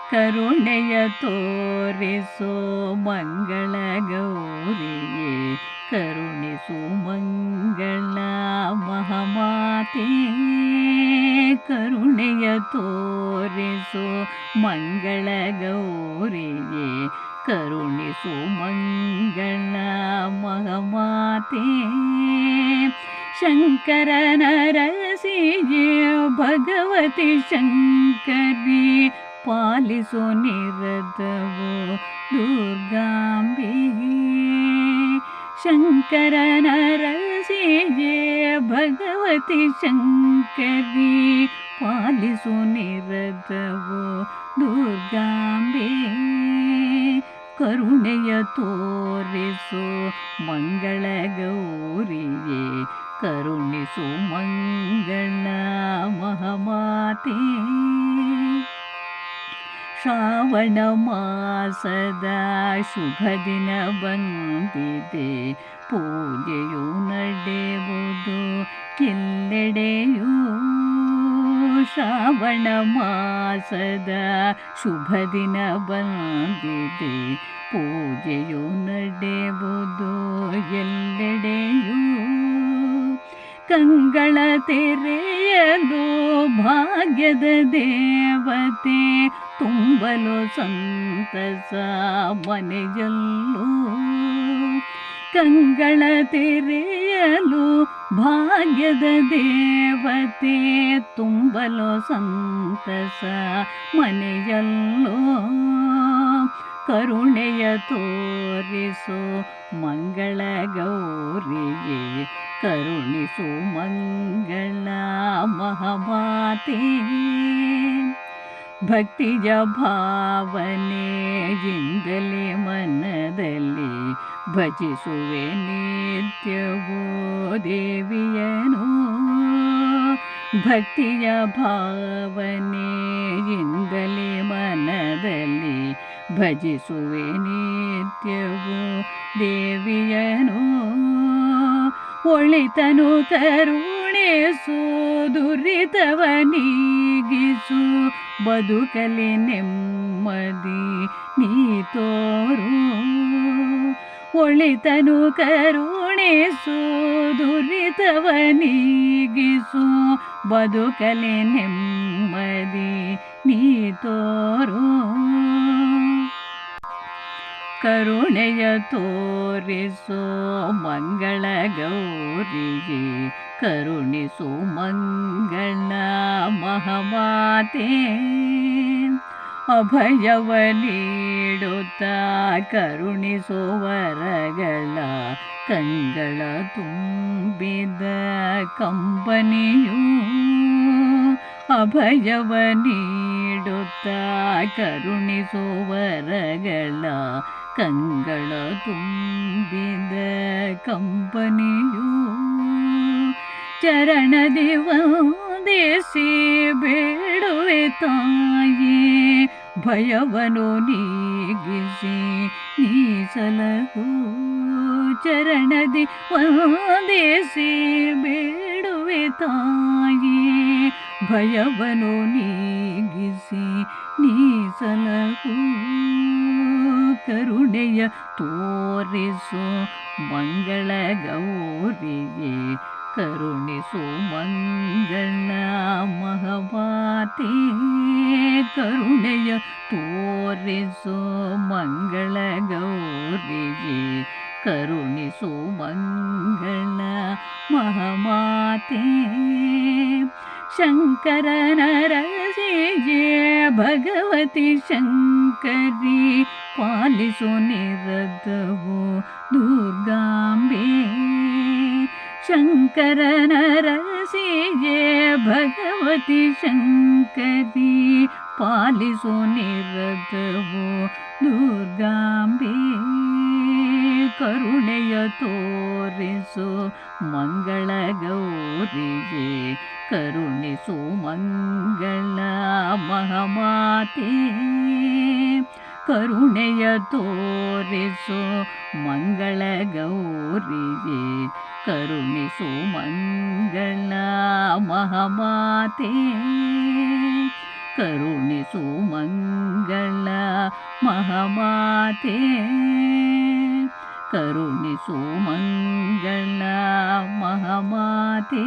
ಕರುಣೆಯ ತೋರಿಸೋ ಮಂಗಳ ಗೌರಿಯೇ, ಕರುಣಿಸು ಮಂಗಳ ಮಹಾಮಾತೆ. ಕರುಣೆಯ ತೋರಿಸೋ ಮಂಗಳ ಗೌರಿಯೇ, ಕರುಣಿಸು ಮಂಗಳ ಮಹಾಮಾತೆ. ಶಂಕರನ ರಸಿಯೇ ಭಗವತಿ ಶಂಕರಿ, ಪಾಲಿಸು ನಿರತವೋ ದುರ್ಗಾಂಬೆ. ಶಂಕರನ ರಸಿಯೇ ಭಗವತಿ ಶಂಕರಿ, ಪಾಲಿಸು ನಿರತವೋ ದುರ್ಗಾಂಬೆ. ಕರುಣೆಯ ತೋರಿಸು ಮಂಗಳ ಗೌರಿಯೇ, ಕರುಣಿಸು ಮಂಗಳ ಮಹಾಮಾತೆ. ಶ್ರಾವಣ ಮಾಸದ ಶುಭ ದಿನ ಬಂದಿದೆ, ಪೂಜೆಯು ನಡೆಯುವುದು ಎಲ್ಲೆಡೆಯೂ. ಶ್ರಾವಣ ಮಾಸದ ಶುಭ ದಿನ ಬಂದಿದೆ, ಪೂಜೆಯು ನಡೆಯುವುದು ಎಲ್ಲೆಡೆಯೂ. ಕಂಗಳ ತೆರೆಯಲು ಭಾಗ್ಯದ ದೇವತೆ, ತುಂಬಲು ಸಂತಸ ಮನೆಯಲ್ಲೂ. ಕಂಗಳ ತೆರೆಯಲು ಭಾಗ್ಯದ ದೇವತೆ, ತುಂಬಲು ಸಂತಸ ಮನೆಯಲ್ಲೋ. ಕರುಣೆಯ ತೋರಿಸು ಮಂಗಳ ಗೌರಿಯೇ, ಕರುಣಿಸು ಮಂಗಳ ಮಹಾಮಾತೆ. ಭಕ್ತಿಯ ಭಾವನೆಯಿಂದಲೇ ಮನದಲ್ಲಿ ಭಜಿಸುವೆ ನಿತ್ಯವೋ ದೇವಿಯನು. ಭಕ್ತಿಯ ಭಾವನೆಯಿಂದಲೇ ಮನದಲ್ಲಿ ಭಜಿಸುವೆ ನಿತ್ಯವೋ ದೇವಿಯನು. ಒಳಿತನು ಕರುಣಿಸು ದುರಿತವ ನೀಗಿಸು, ಬದುಕಲಿ ನೆಮ್ಮದಿ ನೀ ತೋರು. ಒಳಿತನು ಕರುಣಿಸು ದುರಿತವ ನೀಗಿಸು, ಬದುಕಲಿ ನೆಮ್ಮದಿ ನೀ ತೋರು. ಕರುಣೆಯ ತೋರಿಸೋ ಮಂಗಳ ಗೌರಿಯೇ, ಕರುಣಿಸು ಮಂಗಳ ಮಹಾಮಾತೆ. ಅಭಯವ ನೀಡುತ್ತಾ ಕರುಣಿಸೋ ವರಗಳ, ಕಂಗಳ ತುಂಬಿದ ಕಂಬನಿಯು. ಅಭಯವ ನೀಡುತ್ತಾ ಕರುಣಿಸೋ ವರಗಳ, ಕಂಗಳ ತುಂಬಿದ ಕಂಬನಿಯು. ಚರಣದಿ ವಂದಿಸಿ ಬೇಡುವೆ ತಾಯಿ, ಭಯವನು ನೀಗಿಸಿ ನೀ ಸಲಹು. ಚರಣದಿ ವಂದಿಸಿ ಬೇಡುವೆ ತಾಯಿ, ಭಯವನು ನೀಗಿಸಿ ನೀ ಸಲಹು. ಕರುಣೆಯ ತೋರಿಸು ಮಂಗಳ ಗೌರಿಯೇ, ಕರುಣಿಸು ಮಂಗಳ ಮಹಾಮಾತೆ. ಕರುಣೆಯ ತೋರಿಸು ಮಂಗಳ ಗೌರಿಯೇ, ಕರುಣಿಸು ಮಂಗಳ ಮಹಾಮಾತೆ. ಶಂಕರನ ರಸಿಯೇ ಭಗವತಿ ಶಂಕರಿ, ಪಾಲಿಸು ನಿರತವೋ ದುರ್ಗಾಂಬೆ. ಶಂಕರನ ರಸಿಯೇ ಭಗವತಿ ಶಂಕರಿ, ಪಾಲಿಸು ನಿರತವೋ ದುರ್ಗಾಂಬೆ. ಕರುಣೆಯ ತೋರಿಸು ಮಂಗಳ ಗೌರಿಯೇ, ಕರುಣಿಸು ಮಂಗಳ ಮಹಾಮಾತೆ. ಕರುಣೆಯ ತೋರಿಸು ಮಂಗಳ ಗೌರಿಯೇ, ಕರುಣಿಸು ಮಂಗಳ ಮಹಾಮಾತೆ. ಕರುಣಿಸು ಮಂಗಳ ಮಹಾಮಾತೆ ಕರುಣಿಸು ಮಂಗಳ ಮಹಾಮಾತೆ